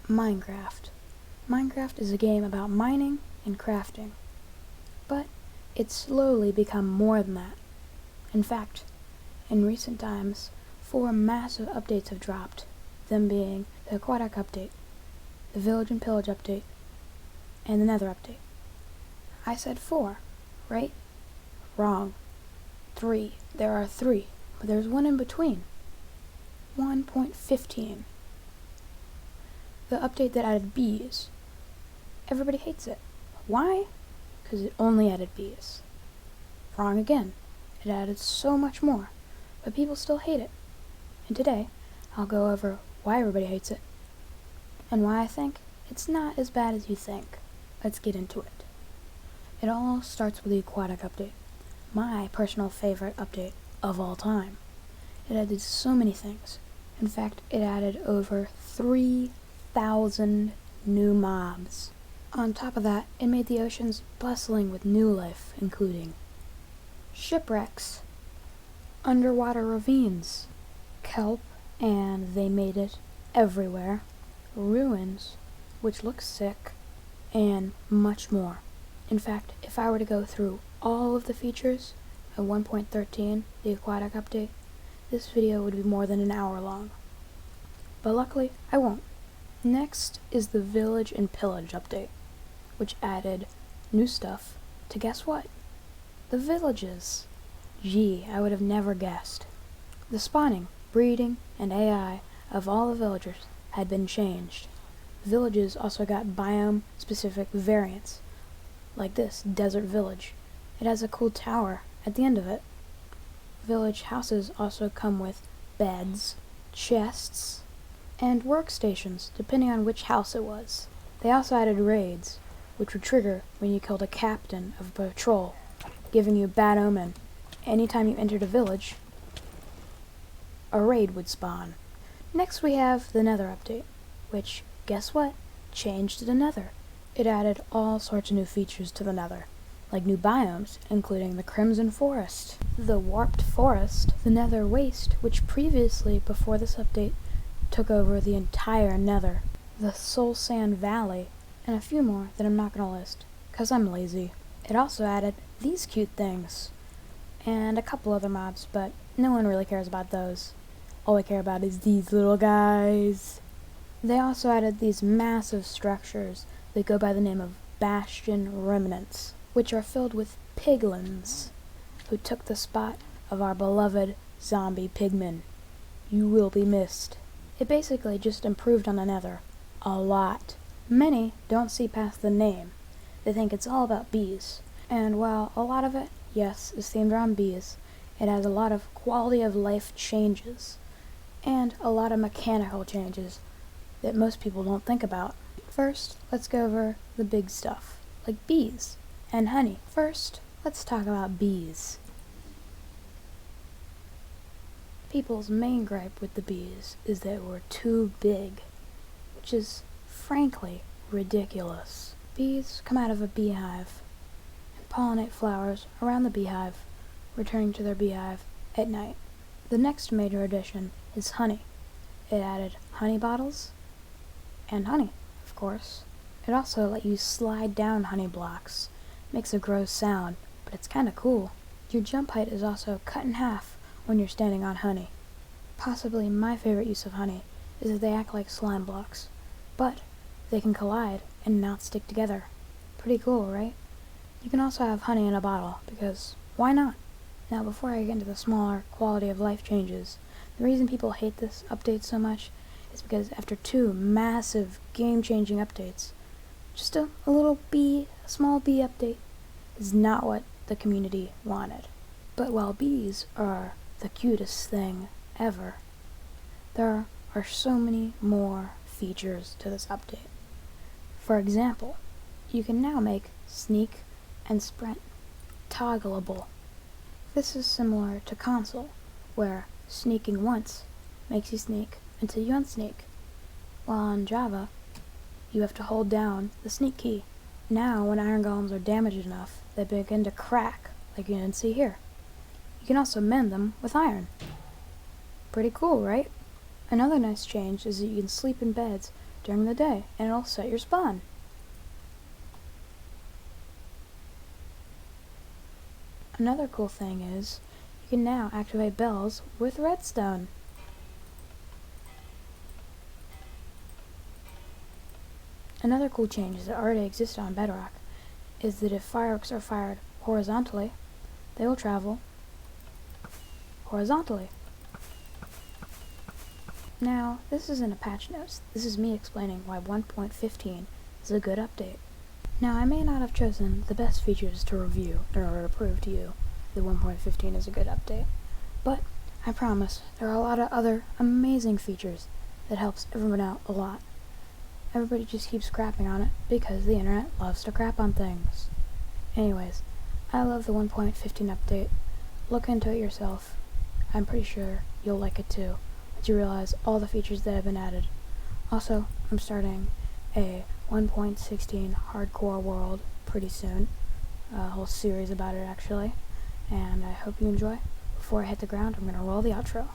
Minecraft. Minecraft is a game about mining and crafting, but it's slowly become more than that. In fact, in recent times, 4 massive updates have dropped, them being the Aquatic update, the Village and Pillage update, and the Nether update. I said 4, right? Wrong. 3. There are 3, but there's one in between. 1.15. The update that added bees. Everybody hates it. Why? Because it only added bees. Wrong again. It added so much more, but people still hate it. And today, I'll go over why everybody hates it, and why I think it's not as bad as you think. Let's get into it. It all starts with the Aquatic update, my personal favorite update of all time. It added so many things. In fact, it added over 3,000 new mobs. On top of that, it made the oceans bustling with new life, including shipwrecks, underwater ravines, kelp, and they made it everywhere, ruins, which looks sick, and much more. In fact, if I were to go through all of the features of 1.13, the Aquatic update, this video would be more than an hour long. But luckily, I won't. Next is the Village and Pillage update, which added new stuff to guess what? The villages. Gee, I would have never guessed. The spawning, breeding, and AI of all the villagers had been changed. Villages also got biome-specific variants, like this desert village. It has a cool tower at the end of it. Village houses also come with beds, chests, and workstations, depending on which house it was. They also added raids, which would trigger when you killed a captain of a patrol, giving you bad omen. Anytime you entered a village, a raid would spawn. Next we have the Nether update, which, guess what? Changed the Nether. It added all sorts of new features to the Nether, like new biomes, including the Crimson Forest, the Warped Forest, the Nether Waste, which previously, before this update, took over the entire Nether, the Soul Sand Valley, and a few more that I'm not going to list, because I'm lazy. It also added these cute things, and a couple other mobs, but no one really cares about those. All I care about is these little guys. They also added these massive structures that go by the name of Bastion Remnants, which are filled with piglins, who took the spot of our beloved zombie pigmen. You will be missed. It basically just improved on the Nether. A lot. Many don't see past the name. They think it's all about bees. And while a lot of it, yes, is themed around bees, it has a lot of quality of life changes, and a lot of mechanical changes that most people don't think about. First, let's go over the big stuff, like bees and honey. First, let's talk about bees. People's main gripe with the bees is that we're too big, which is, frankly, ridiculous. Bees come out of a beehive and pollinate flowers around the beehive, returning to their beehive at night. The next major addition is honey. It added honey bottles and honey, of course. It also let you slide down honey blocks. Makes a gross sound, but it's kinda cool. Your jump height is also cut in half when you're standing on honey. Possibly my favorite use of honey is that they act like slime blocks, but they can collide and not stick together. Pretty cool, right? You can also have honey in a bottle, because why not? Now, before I get into the smaller quality of life changes, the reason people hate this update so much is because after 2 massive game-changing updates, just a small bee update is not what the community wanted. But while bees are the cutest thing ever, there are so many more features to this update. For example, you can now make sneak and sprint toggleable. This is similar to console, where sneaking once makes you sneak until you unsneak, while on Java, you have to hold down the sneak key. Now, when iron golems are damaged enough, they begin to crack, like you can see here. You can also mend them with iron. Pretty cool, right? Another nice change is that you can sleep in beds during the day, and it'll set your spawn. Another cool thing is, you can now activate bells with redstone. Another cool change that already exists on Bedrock is that if fireworks are fired horizontally, they will travel horizontally. Now, this isn't a patch notes, this is me explaining why 1.15 is a good update. Now, I may not have chosen the best features to review in order to prove to you that 1.15 is a good update, but I promise there are a lot of other amazing features that helps everyone out a lot. Everybody just keeps crapping on it because the internet loves to crap on things. Anyways, I love the 1.15 update. Look into it yourself. I'm pretty sure you'll like it too, once you realize all the features that have been added. Also, I'm starting a 1.16 hardcore world pretty soon. A whole series about it actually. And I hope you enjoy. Before I hit the ground, I'm going to roll the outro.